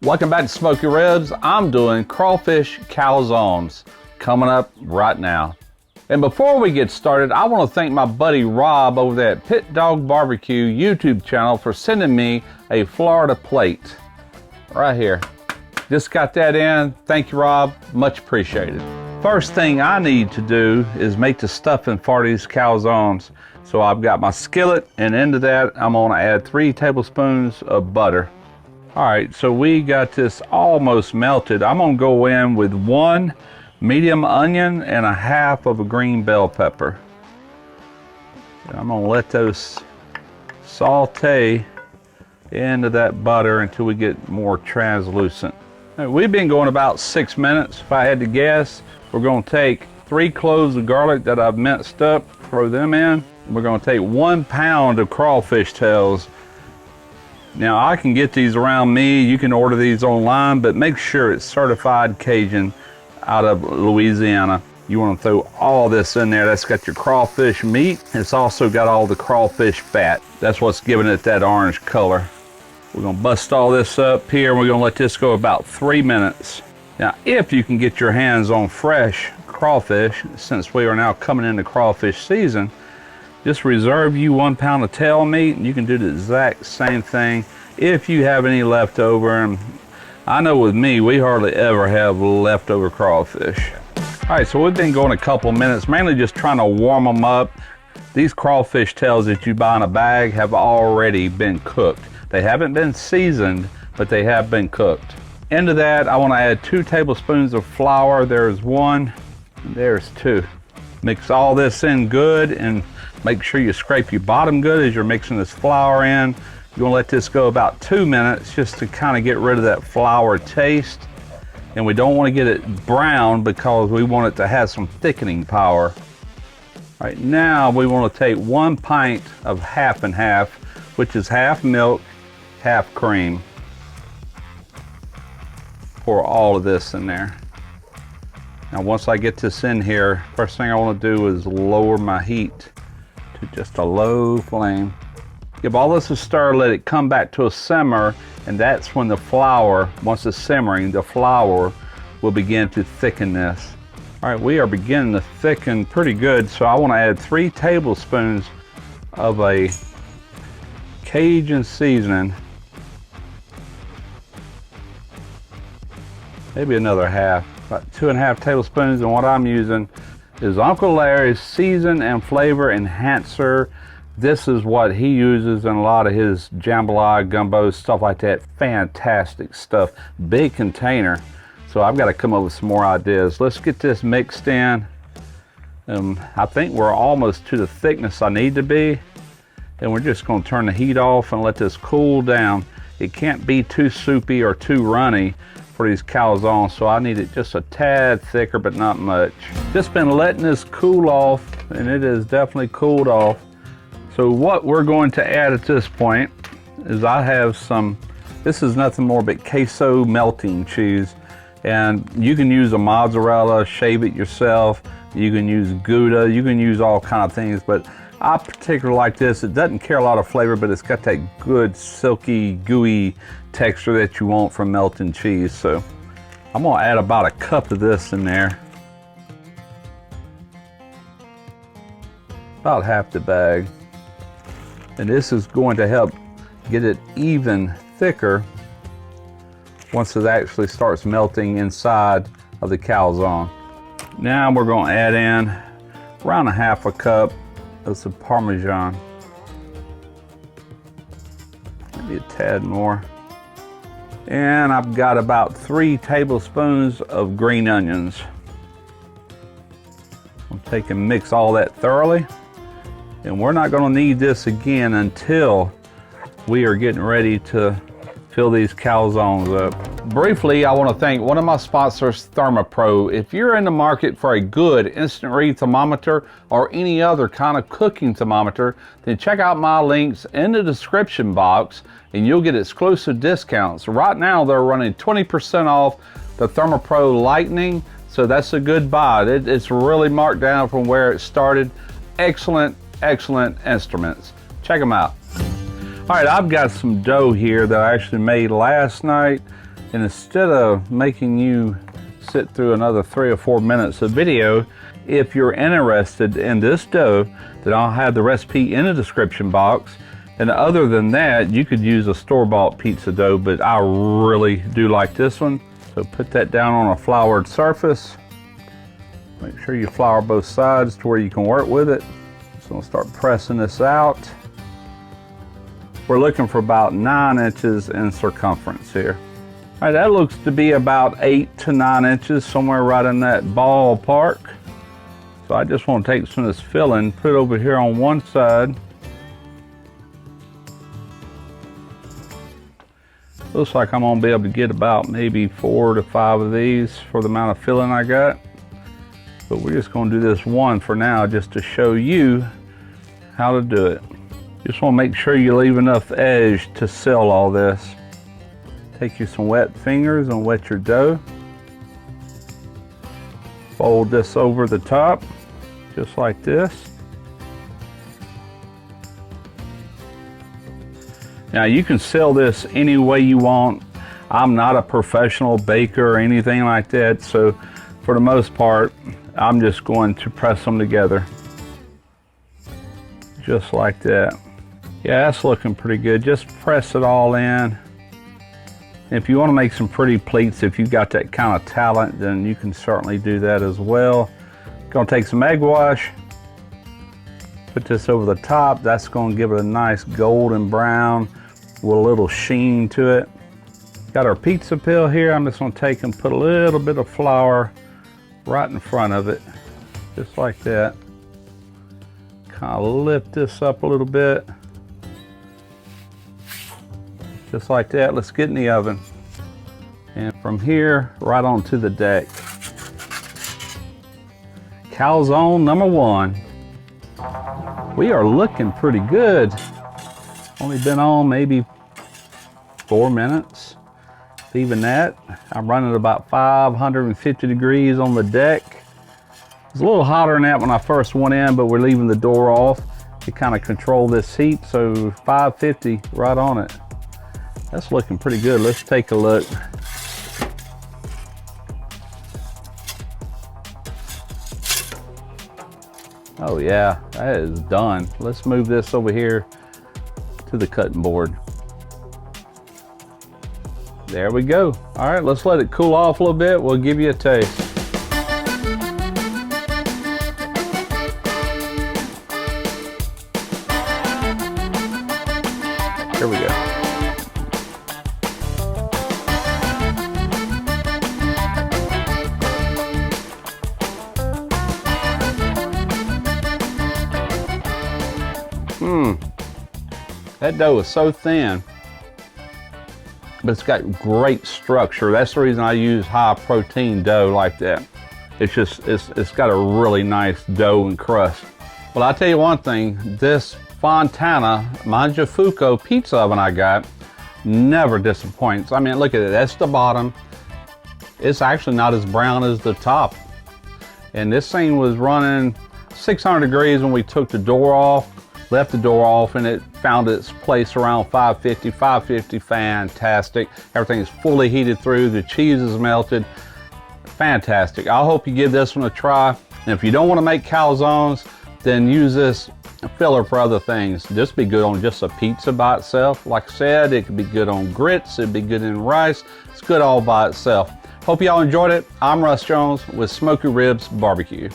Welcome back to Smoky Ribs. I'm doing crawfish calzones coming up right now. And before we get started, I want to thank my buddy Rob over there at Pit Dog Barbecue YouTube channel for sending me a Florida plate right here. Just got that in. Thank you, Rob. Much appreciated. First thing I need to do is make the stuffing for these calzones. So I've got my skillet, and into that I'm going to add 3 tablespoons of butter. All right, so we got this almost melted. I'm gonna go in with 1 medium onion and 1/2 of a green bell pepper. I'm gonna let those saute into that butter until we get more translucent. We've been going about 6 minutes. If I had to guess, we're gonna take 3 cloves of garlic that I've minced up, throw them in. We're gonna take 1 pound of crawfish tails. Now I can get these around me, you can order these online, but make sure it's certified Cajun out of Louisiana. You want to throw all this in there. That's got your crawfish meat. It's also got all the crawfish fat. That's what's giving it that orange color. We're gonna bust all this up here, and we're gonna let this go about 3 minutes. Now, if you can get your hands on fresh crawfish, since we are now coming into crawfish season, just reserve you 1 pound of tail meat, and you can do the exact same thing if you have any left over. And I know with me, we hardly ever have leftover crawfish. All right, so we've been going a couple minutes, mainly just trying to warm them up. These crawfish tails that you buy in a bag have already been cooked. They haven't been seasoned, but they have been cooked. Into that, I want to add 2 tablespoons of flour. There's 1, there's 2. Mix all this in good, and make sure you scrape your bottom good as you're mixing this flour in. You're gonna let this go about 2 minutes just to kind of get rid of that flour taste. And we don't want to get it brown because we want it to have some thickening power. All right, now we want to take 1 pint of half and half, which is half milk, half cream. Pour all of this in there. Now once I get this in here, first thing I want to do is lower my heat to just a low flame. Give all this a stir, let it come back to a simmer, and that's when the flour, once it's simmering, the flour will begin to thicken this. All right, we are beginning to thicken pretty good, so I want to add 3 tablespoons of a Cajun seasoning. Maybe another half, about 2.5 tablespoons, and what I'm using is Uncle Larry's Season and Flavor Enhancer. This is what he uses in a lot of his jambalaya, gumbos, stuff like that. Fantastic stuff. Big container. So I've got to come up with some more ideas. Let's get this mixed in. I think we're almost to the thickness I need to be. And we're just going to turn the heat off and let this cool down. It can't be too soupy or too runny for these calzones, so I need it just a tad thicker, but not much. Just been letting this cool off, and it is definitely cooled off. So what we're going to add at this point is I have some, this is nothing more but queso melting cheese, and you can use a mozzarella, shave it yourself. You can use Gouda, you can use all kind of things, but I particularly like this. It doesn't carry a lot of flavor, but it's got that good silky, gooey texture that you want from melting cheese. So I'm gonna add about 1 cup of this in there. About half the bag. And this is going to help get it even thicker once it actually starts melting inside of the calzone. Now we're gonna add in around 1/2 cup of some Parmesan. Maybe a tad more. And I've got about 3 tablespoons of green onions. I'll take and mix all that thoroughly. And we're not going to need this again until we are getting ready to fill these calzones up. Briefly, I want to thank one of my sponsors, ThermoPro. If you're in the market for a good instant read thermometer or any other kind of cooking thermometer, then check out my links in the description box and you'll get exclusive discounts. Right now, they're running 20% off the ThermoPro Lightning, so that's a good buy. It's really marked down from where it started. Excellent, excellent instruments. Check them out. All right, I've got some dough here that I actually made last night. And instead of making you sit through another 3 or 4 minutes of video, if you're interested in this dough, then I'll have the recipe in the description box. And other than that, you could use a store-bought pizza dough, but I really do like this one. So put that down on a floured surface. Make sure you flour both sides to where you can work with it. Just gonna start pressing this out. We're looking for about 9 inches in circumference here. All right, that looks to be about 8 to 9 inches, somewhere right in that ballpark. So I just want to take some of this filling, put it over here on one side. Looks like I'm gonna be able to get about maybe 4 to 5 of these for the amount of filling I got. But we're just gonna do this one for now, just to show you how to do it. Just wanna make sure you leave enough edge to seal all this. Take you some wet fingers and wet your dough. Fold this over the top, just like this. Now you can seal this any way you want. I'm not a professional baker or anything like that, so for the most part, I'm just going to press them together. Just like that. Yeah, that's looking pretty good. Just press it all in. If you want to make some pretty pleats, if you've got that kind of talent, then you can certainly do that as well. Gonna take some egg wash, put this over the top. That's gonna give it a nice golden brown with a little sheen to it. Got our pizza pill here. I'm just gonna take and put a little bit of flour right in front of it, just like that. Kind of lift this up a little bit. Just like that. Let's get in the oven. And from here, right onto the deck. Calzone number 1. We are looking pretty good. Only been on maybe 4 minutes. Even that. I'm running about 550 degrees on the deck. It's a little hotter than that when I first went in, but we're leaving the door off to kind of control this heat. So 550 right on it. That's looking pretty good. Let's take a look. Oh yeah, that is done. Let's move this over here to the cutting board. There we go. All right, let's let it cool off a little bit. We'll give you a taste. Here we go. That dough is so thin, but it's got great structure. That's the reason I use high protein dough like that. It's just, it's got a really nice dough and crust. Well, I'll tell you one thing, this Fontana Mangiafuoco pizza oven I got never disappoints. I mean, look at it, that's the bottom. It's actually not as brown as the top. And this thing was running 600 degrees when we took the door off. Left the door off and it found its place around 550, fantastic. Everything is fully heated through, the cheese is melted, fantastic. I hope you give this one a try. And if you don't want to make calzones, then use this filler for other things. This would be good on just a pizza by itself. Like I said, it could be good on grits, it'd be good in rice. It's good all by itself. Hope y'all enjoyed it. I'm Russ Jones with Smoky Ribs Barbecue.